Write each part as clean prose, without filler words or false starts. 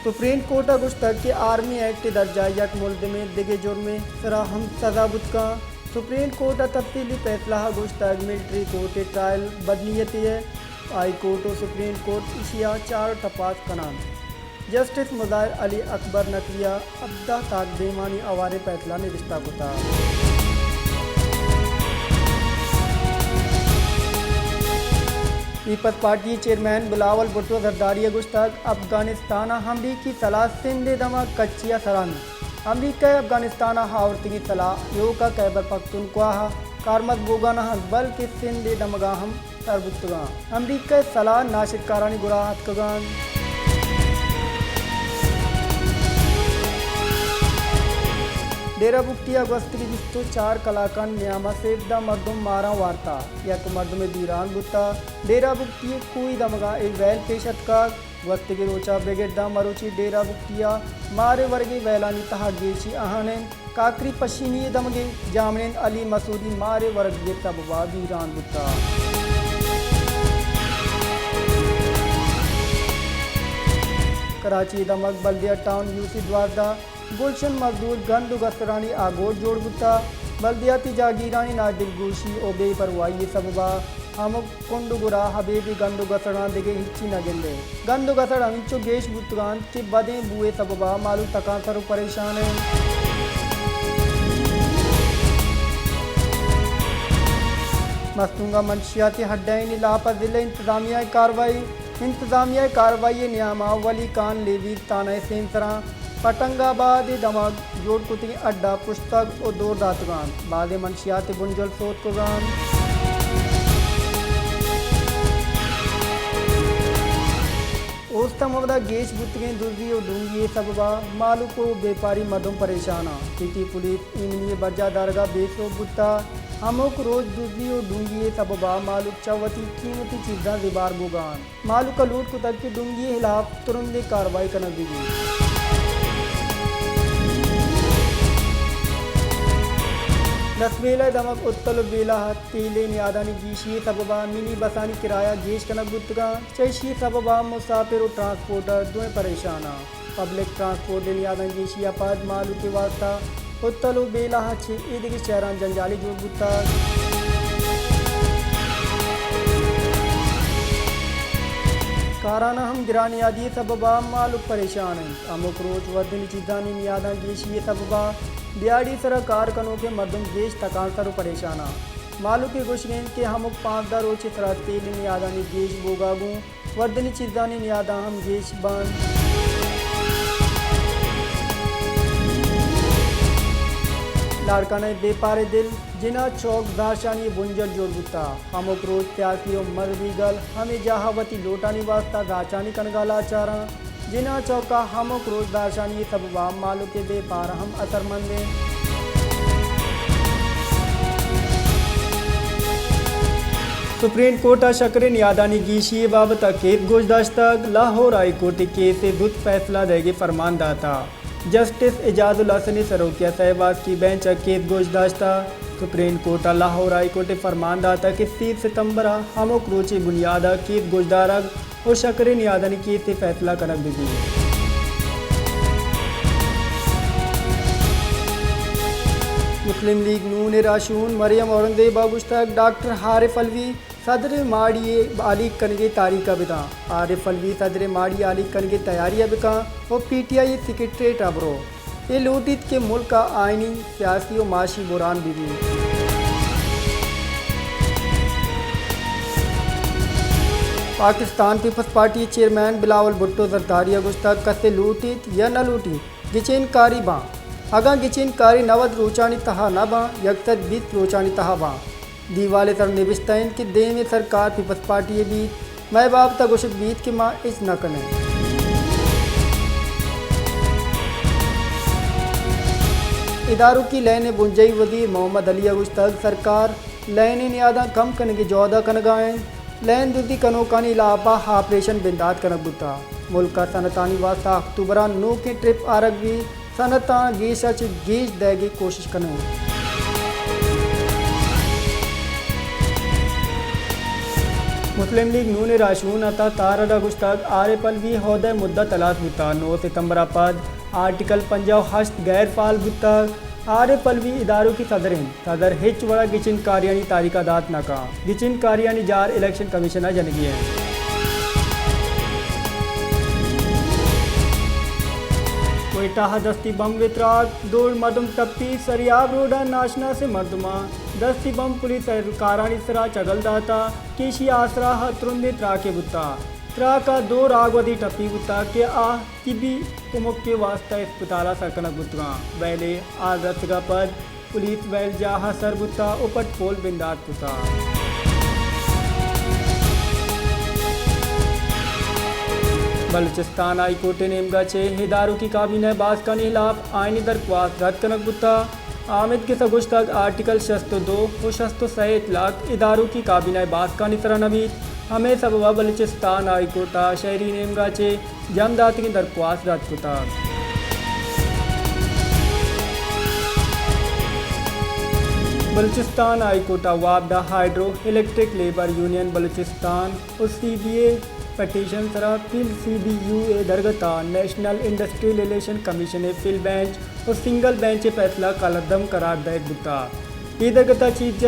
Supreme court गुश्तक के army act दर्जा यक मुल्द में दिगे जुर्म सरा हम सजा बुतका सुप्रीम कोर्ट तफसीली फैसला गुश्तक मिलिट्री कोर्ट ट्रायल बदनीयती है हाई कोर्ट और सुप्रीम कोर्ट इशिया 4 तपास कनान जस्टिस मुजाहिर अली अकबर नकविया अब्दा ताक बेमानी आवारे फैसला निविश्ता कुता People's Party chairman Bilawal Bhutto Zardari गुश्तक अफगानिस्तान हमली की सलाह सिंध दमा कच्चिया सरान अमरीका अफगानिस्तान हावरती सलाह योका कैबर पख्तूनख्वा कारमत बोगाना बल के सिंध दमगाहम तरबुतगा अमरीका सलाह नाशिदकारानी गुरा हथकगान डेरा बुकटिया गस्तरी बिस्तो 4 कलाकान न्यामा सेवदा मर्दुम मारा वार्ता यक मर्दुम दीरान बुत्ता डेरा बुकटिया कोई दमगा एक वैल पेशत का गस्तगी रोचा बेगेदा मरोची डेरा बुकटिया मारे वर्गे वैलानी तहा गेशी अहानेन काकरी पशीनी दमगे जामनेन अली मसूदी मारे वर्गे तबवा दीरान बुत्ता कराची दमक बल्दिया टाउन यूसी द्वारदा गुलशन मजदूर गंदु गसरानी आगोट जोड़ गुत्ता बल्दियाती जागीरानी नादिल गोशी ओ बेपरवाही सबबा हम कुंडुगुरा हबेबी गंदु गसरा दिगे हिच्ची न गिंदे गंदु गसड़ अमिचो गेश बुतगान के बदे बुए सबबा मालू तका सर परेशान है मस्तूंगा मंशियाती हड्डाइन लापा जिले इंतजामिया कार्रवाई न्यामा वली कान लेवी ताना सेंसरा पटंगाबाद दमक जोड़कुती अड्डा पुस्तक और दौर दातगान बाद मंशियात बुंजल सोत कुगान ओस्तमवदा गेश बुतगे दुर्गी और डूंगी सबबा मालू को व्यापारी मदम परेशाना सिटी पुलिस इमनी बर्जा दारगा बेसो बुत्ता हमोक रोज दुर्गी और डूंगी सबबा मालूक चवती कीमती चीज़ा दिबार बुगान मालू का लूट कुतक की डूंगी खिलाफ तुरंत कार्रवाई करना दी नस्बेला दमक उत्तल बेला तेले नियादानी गीशी सबबा मिनी बसानी किराया गेश कनक गुत्तगा चैशी सबबा मुसाफिर और ट्रांसपोर्टर दुए परेशाना पब्लिक ट्रांसपोर्ट नियादानी गीशी अपाद मालू के वास्ता उत्तल बेला छे ईद के शहरान जंजाली जोड़ गुत्ता काराना हम गिरानी आदि सबबा मालू परेशान है अमुक रोज वर्धनी चीज़ानी नियादा गेशी सबबा बियाड़ी सरकार कनो के मर्दम गेश तकान सर परेशाना मालू के गुशगेन के हम 5 रोचे सरा तेल नियादानी गेश बोगागू वर्धनी चीज़ानी नियादा हम गेश बान लाड़काने बेपारे दिल जिना चौक दाशानी बुंजल जोड़ गुत्ता हमक रोज त्यासी और मरवी गल हमें जहावती लोटानी वास्ता दाचानी कनगाला चारा जिना चौका हमक रोज दाशानी सबबा मालू के बेपार हम असरमंदे सुप्रीम कोर्ट शकरे नियादानी गीशी बाबत अकेत गोशदाश्तक लाहौर हाई कोर्ट केस से दुत फैसला देगी फरमान दाता जस्टिस एजाजुल हसन सरोकिया साहिबाज की बेंच अकेत गोशदाश्ता Supreme Court Lahore High Court फरमान दाता कि 30 सितंबर हमक रोचे बुनियाद अकेत गोशदारक और शकरे नियादानी केस से फैसला करक दी मुस्लिम लीग नून राशून मरियम औरंगजेब गुश्तक डॉक्टर हारिफ अलवी सदर माड़ी आली कनगे तारीख बिदा आरिफ अलवी सदर माड़ी आली कनगे तैयारी बिका और PTI सेक्रेटरीट अबरो ये लूटित के मुल्क का आइनी सियासी और माशी बुरान भी Pakistan People's Party chairman Bilawal Bhutto Zardari गुश्तक कसे लूटित या न लूटित गिचेन कारी बा अगा गिचेन कारी 90 रोचानी तहा न बा यकसद 20 रोचानी तहा बा दीवाले तर निबिश्तैन के दे में सरकार पीपल्स पार्टी भी मैं बाप तक गुशक बीत के माँ इस न कने इदारों की लैन बुंजई वजीर मोहम्मद अली गुश्तक सरकार लैन नियादा कम कन के जौदा कनगाएँ लैन दुदी कनोकानी लापा ऑपरेशन बिंदात कनक बुता मुल्क का सनतानी वास्ता अक्टूबरा 9 के ट्रिप आरक भी सनता गेशा च गेश देगी कोशिश करें मुस्लिम लीग नून राशून अता तारा गुश्ताग आरे पलवी होदे मुद्दा तलाश बुता 9 सितंबर पद आर्टिकल 58 गैर फाल बुता आरे पलवी इदारों की सदर हिच वड़ा गिचिन कार्यानी तारीका दात नाका गिचिन कार्यानी जार इलेक्शन कमिश्नर जनगी है। कोयटा दस्ती बम वितराग दौड़ मर्दम तप्ती सरियाब रोडा नाशना से मर्दमा दस्ती बम पुलिस कारानी सरा चगल दाता केशी आसरा तुरंदे त्रा के बुता त्रा का 2 रागवदी टप्पी बुता के आ तिबी कुमुक के वास्ता अस्पताला सरकनक बुतगा वैले आदर्शगा पद पुलिस वैल जाहा सर बुता उपट पोल बिंदात बुता। बलूचिस्तान हाई कोर्ट ने नेमगाचे हिदारों की काबीना बास का खिलाफ आईनी दरख्वास्त रद्द कनक बुता आमिद के सगुश तक आर्टिकल 62 और 63 इतलाक इदारों की काबीना बास का निसरा नबी हमें सबवा बलूचिस्तान हाई कोर्ट शहरी नेमगाचे जमदात की दरख्वास्त रद्द बुता। बलूचिस्तान हाई कोर्ट वापडा hydro electric labour union Balochistan और CBA पटिशन सरा फिल CBUA दरगता नेशनल इंडस्ट्रियल रिलेशन कमीशन फिल बेंच और सिंगल बेंच फैसला कलदम करार दैत बुता ये दरगता चीफ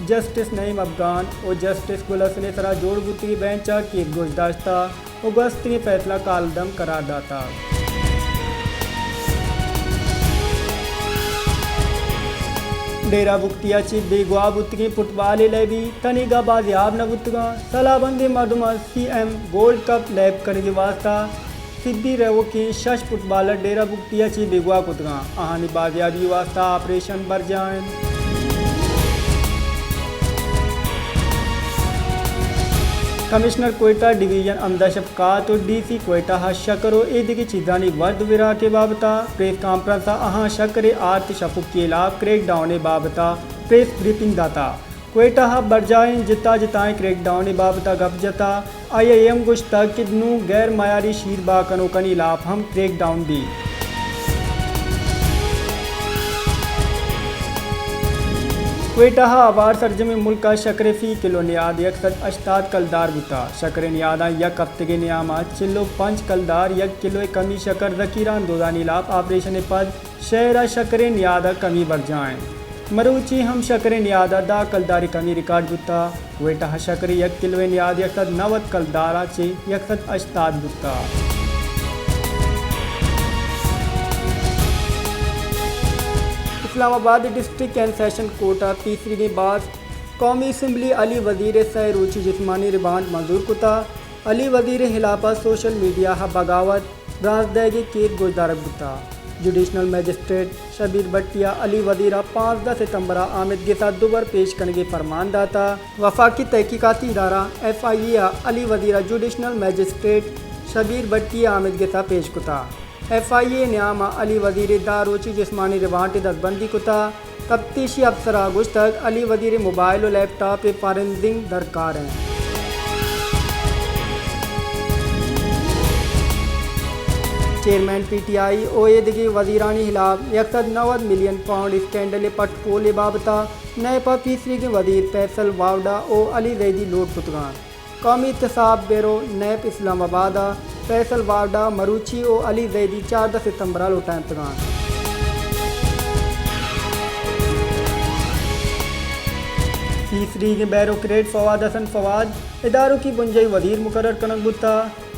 जस्टिस नईम अफगान और जस्टिस गुलस ने सरा जोड़ बुती बेंच की गोशदाश्ता और गस्त ने फैसला कलदम करार दाता। डेरा बुक्तिया ची बेगवा बुतगी फुटबॉल लेबी तनिगा बाजियाब न बुतगा सलाबंदी मर्दमा CM गोल्ड कप लैब करने के वास्ता सिद्धि रेवो की शश फुटबॉलर डेरा बुक्तिया ची बेगवा कुतगा आहानी बाजियाबी वास्ता ऑपरेशन बर जाए। कमिश्नर कोयटा डिवीजन अमदा शफकात और DC कोयटा शकरो ईद की चीदानी वर्द विरा के बाबता प्रेस कॉन्फ्रेंस शकरे आर्थ शफुक के खिलाफ क्रैक डाउन बाबता प्रेस ब्रीफिंग दाता कोयटा बरजाएं जिता जिताएं क्रैक डाउन बाबता गप जता IIM गुश्ता किदनू गैर मायारी शीर बाकनो कनी खिलाफ हम क्रैक डाउन दी। कोयटा आवार सरजमी मुल्क शकरे फी किलो नियाद 188 कलदार बुता शकरे नियादा यक हफ्ते के नियामा चिल्लो 5 कलदार 1 किलो कमी शकर जकीरान दोदानी लाभ ऑपरेशन पद शहरा शकरे नियादा कमी बर जाएं मरूची हम शकरे नियादा दा कलदारी कमी रिकॉर्ड बुता कोयटा शकरे 1 किलो नियाद 190 कलदारा चे 188 बुता। Islamabad district and session Carta तीसरी के बाद कौमी असम्बली अली वजीर सहरूची जिस्मानी रिमांड मंजूर कुता अली वजीर खिलाफा सोशल मीडिया बगावत राजदगी केत गोजदारक बुता जुडिशनल मजिस्ट्रेट शबीर भट्टिया अली वजीरा 5 सितंबर आमिद के साथ दोबार पेश करने के फरमान दाता वफाकी तहकीकाती इदारा FIA अली वजीरा जुडिशनल मजिस्ट्रेट शबीर भट्टिया आमिद के साथ पेश कुता FIA न्यामा अली वजीर दारोची जिस्मानी रिमांड दस्तबंदी कुता तफ्तीशी अफसरा गुश्तक अली वजीर मोबाइल और लैपटॉप फॉरेंसिक दरकार हैं। चेयरमैन PTI ओएदगी वजीरानी खिलाफ 190 मिलियन पाउंड स्कैंडल पटपोले बाबता नैपा तीसरी के वजीर फैसल वावडा ओ अली जैदी लोट पुतगान कौमी इत्तेसाब ब्यूरो नैप इस्लामाबाद फैसल वावडा मरूची ओ अली जैदी 4 सितंबर लोटान तगान। तीसरी के बैरोक्रेट फवाद हसन फवाद इदारों की बुंजई वजीर मुकर्रर कनक बुता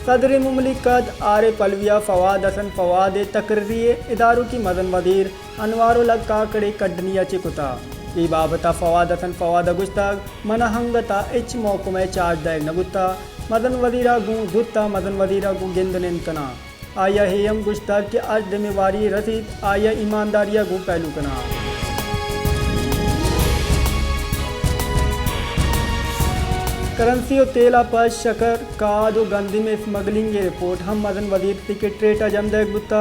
सदर मुमलिकत आरे पलविया फवाद हसन फवाद तकर्री इदारों की मदन वजीर अनवारुल काकड़े कड्डनिया चिकुता ये बाबता फवाद हसन फवाद गुश्ताग मनहंगता इच मौकुम चार्ज दायग नगुता मदन वजीरा गु धुत्ता मदन वजीरा गु गिंद निंतना आया हेयम गुश्ताग के आज जिम्मेवारी रसीद आया ईमानदारिया गु पहलू कना। करेंसी और तेल पर शकर काद और गंदी में स्मगलिंग की रिपोर्ट हम मदन वजीर टिकट रेट अजमदग बुता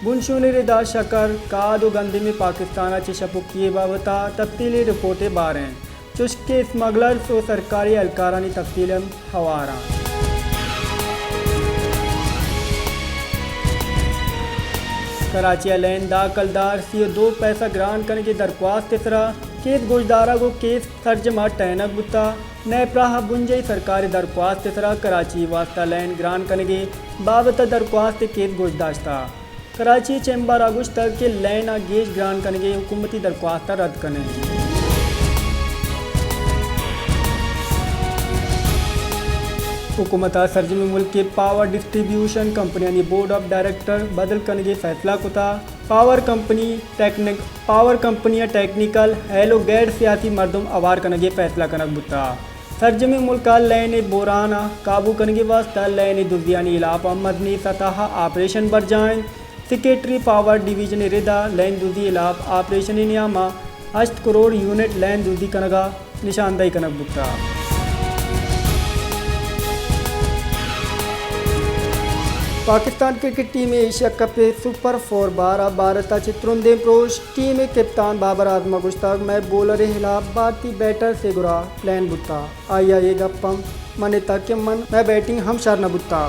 बुनशुनी रिदा शकर काद और गंदी में पाकिस्तान चे शपुक किए बाबता तफ्तीली रिपोर्टें बार हैं चुस्के स्मगलर्स और सरकारी एहलकारानी तफ्तील हवारा। कराची लैन दाखलदार CO2 पैसा ग्रांट करने की दरख्वास्त तीसरा केस गोशदारा को केस तर्जमा टैनक बुता नए प्राह बुंजई सरकारी दरख्वास्त सरा कराची वास्ता लैन ग्रान कनगे बाबत दरख्वास्त केत गोशदाश्ता कराची चैम्बर अगस्त तक के लैन गेज ग्रान कनगे हुकूमती दरख्वास्त रद्द कने। हुकूमत सरजमी मुल्क के पावर डिस्ट्रीब्यूशन कंपनियां बोर्ड ऑफ डायरेक्टर बदल करने फैसला कुता पावर कंपनियां टेक्निकल हेलो गैर सियासी मरदम अवार करने फैसला कनक बुता सरजमी मुल्क लैन बोराना काबू करने वास्ता लैन दुजियानी इलाफा मदनी सतह ऑपरेशन बर जाएं सेक्रेटरी पावर डिवीजन रिदा लैन दुजी इलाफ ऑपरेशन नियामा 8 करोड़ यूनिट लैन दुजी कनगा निशानदाही कनक बुता। Pakistan cricket team Asia cup super 4 बारह भारताचे त्रुंदे प्रोश टीम कप्तान बाबर आजम गुश्ताक मैं बॉलर खिलाफ भारतीय बैटर से गुरा प्लान बुता आया ये गप्पम मने तक मन मैं बैटिंग हम शर न बुता।